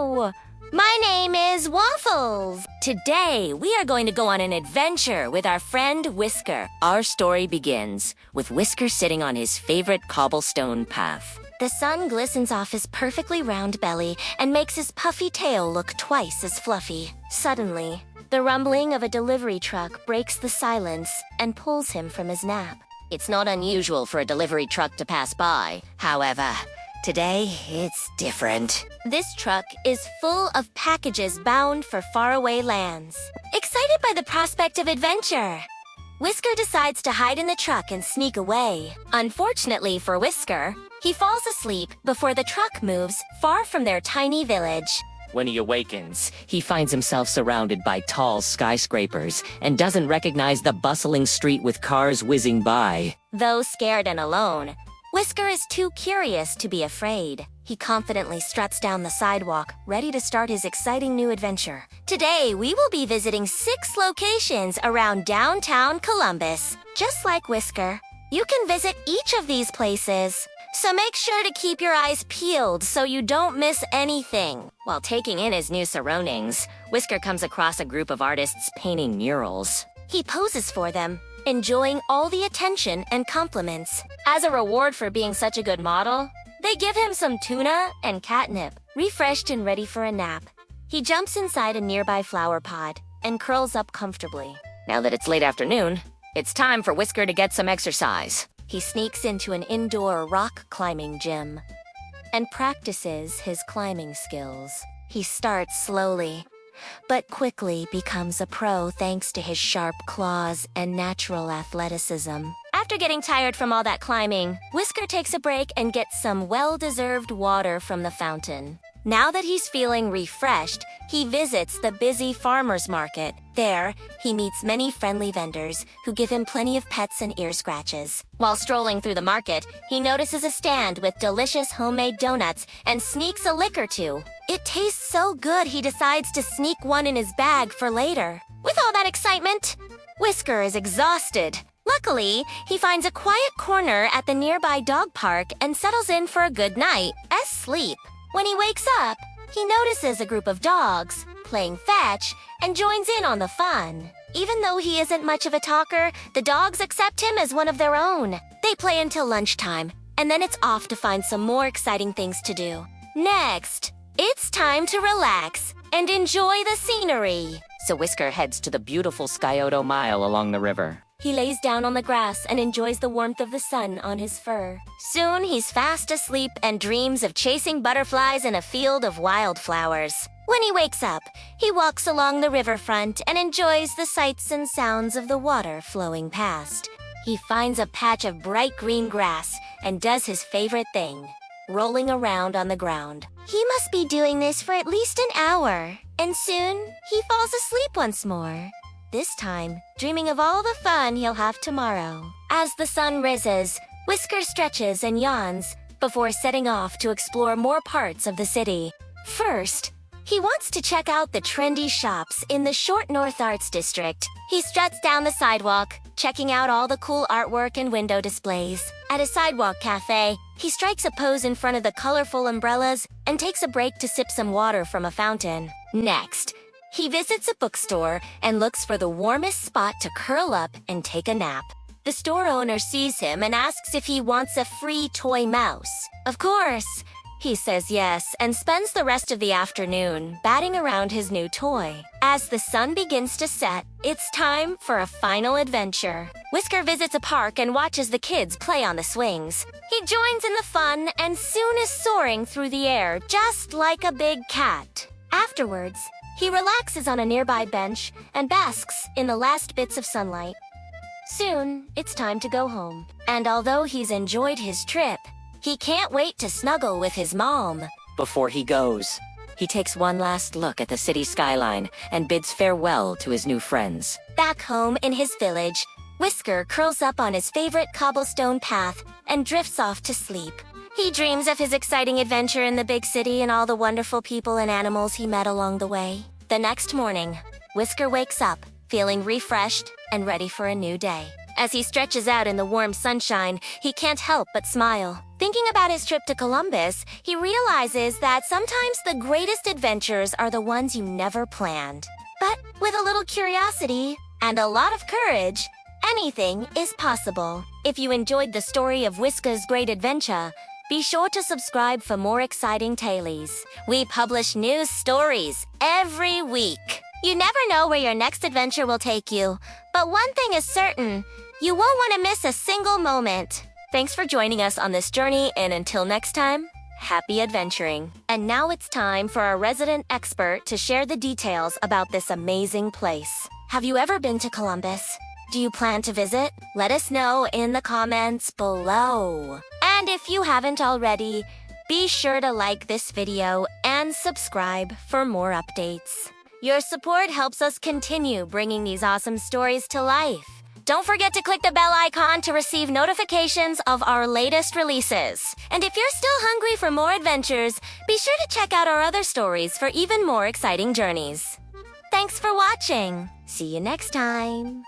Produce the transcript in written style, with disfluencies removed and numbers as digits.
Hello! My name is Waffles. Today, we are going to go on an adventure with our friend Whisker. Our story begins with Whisker sitting on his favorite cobblestone path. The sun glistens off his perfectly round belly and makes his puffy tail look twice as fluffy. Suddenly, the rumbling of a delivery truck breaks the silence and pulls him from his nap. It's not unusual for a delivery truck to pass by. However, today, it's different. This truck is full of packages bound for faraway lands. Excited by the prospect of adventure, Whisker decides to hide in the truck and sneak away. Unfortunately for Whisker, he falls asleep before the truck moves far from their tiny village. When he awakens, he finds himself surrounded by tall skyscrapers and doesn't recognize the bustling street with cars whizzing by. Though scared and alone, Whisker is too curious to be afraid. He confidently struts down the sidewalk, ready to start his exciting new adventure. Today, we will be visiting 6 locations around downtown Columbus. Just like Whisker, you can visit each of these places. So make sure to keep your eyes peeled so you don't miss anything. While taking in his new surroundings, Whisker comes across a group of artists painting murals. He poses for them, enjoying all the attention and compliments. As a reward for being such a good model, they give him some tuna and catnip. Refreshed and ready for a nap, he jumps inside a nearby flower pot and curls up comfortably. Now that it's late afternoon, it's time for Whisker to get some exercise. He sneaks into an indoor rock climbing gym and practices his climbing skills. He starts slowly, but quickly becomes a pro thanks to his sharp claws and natural athleticism. After getting tired from all that climbing, Whisker takes a break and gets some well-deserved water from the fountain. Now that he's feeling refreshed, he visits the busy farmer's market. There, he meets many friendly vendors who give him plenty of pets and ear scratches. While strolling through the market, he notices a stand with delicious homemade donuts and sneaks a lick or two. It tastes so good he decides to sneak one in his bag for later. With all that excitement, Whisker is exhausted. Luckily, he finds a quiet corner at the nearby dog park and settles in for a good night's sleep. When he wakes up, he notices a group of dogs playing fetch and joins in on the fun. Even though he isn't much of a talker, the dogs accept him as one of their own. They play until lunchtime, and then it's off to find some more exciting things to do. Next, it's time to relax and enjoy the scenery. So Whisker heads to the beautiful Scioto Mile along the river. He lays down on the grass and enjoys the warmth of the sun on his fur. Soon, he's fast asleep and dreams of chasing butterflies in a field of wildflowers. When he wakes up, he walks along the riverfront and enjoys the sights and sounds of the water flowing past. He finds a patch of bright green grass and does his favorite thing, rolling around on the ground. He must be doing this for at least an hour, and soon he falls asleep once more. This time, dreaming of all the fun he'll have tomorrow. As the sun rises, Whisker stretches and yawns before setting off to explore more parts of the city. First, he wants to check out the trendy shops in the Short North Arts District. He struts down the sidewalk, checking out all the cool artwork and window displays. At a sidewalk cafe, he strikes a pose in front of the colorful umbrellas and takes a break to sip some water from a fountain. Next, he visits a bookstore and looks for the warmest spot to curl up and take a nap. The store owner sees him and asks if he wants a free toy mouse. Of course, he says yes and spends the rest of the afternoon batting around his new toy. As the sun begins to set, it's time for a final adventure. Whisker visits a park and watches the kids play on the swings. He joins in the fun and soon is soaring through the air just like a big cat. Afterwards, he relaxes on a nearby bench and basks in the last bits of sunlight. Soon, it's time to go home. And although he's enjoyed his trip, he can't wait to snuggle with his mom. Before he goes, he takes one last look at the city skyline and bids farewell to his new friends. Back home in his village, Whisker curls up on his favorite cobblestone path and drifts off to sleep. He dreams of his exciting adventure in the big city and all the wonderful people and animals he met along the way. The next morning, Whisker wakes up, feeling refreshed and ready for a new day. As he stretches out in the warm sunshine, he can't help but smile. Thinking about his trip to Columbus, he realizes that sometimes the greatest adventures are the ones you never planned. But with a little curiosity and a lot of courage, anything is possible. If you enjoyed the story of Whisker's great adventure, be sure to subscribe for more exciting tales. We publish news stories every week. You never know where your next adventure will take you, but one thing is certain, you won't want to miss a single moment. Thanks for joining us on this journey, and until next time, happy adventuring. And now it's time for our resident expert to share the details about this amazing place. Have you ever been to Columbus? Do you plan to visit? Let us know in the comments below. And if you haven't already, be sure to like this video and subscribe for more updates. Your support helps us continue bringing these awesome stories to life. Don't forget to click the bell icon to receive notifications of our latest releases. And if you're still hungry for more adventures, be sure to check out our other stories for even more exciting journeys. Thanks for watching. See you next time.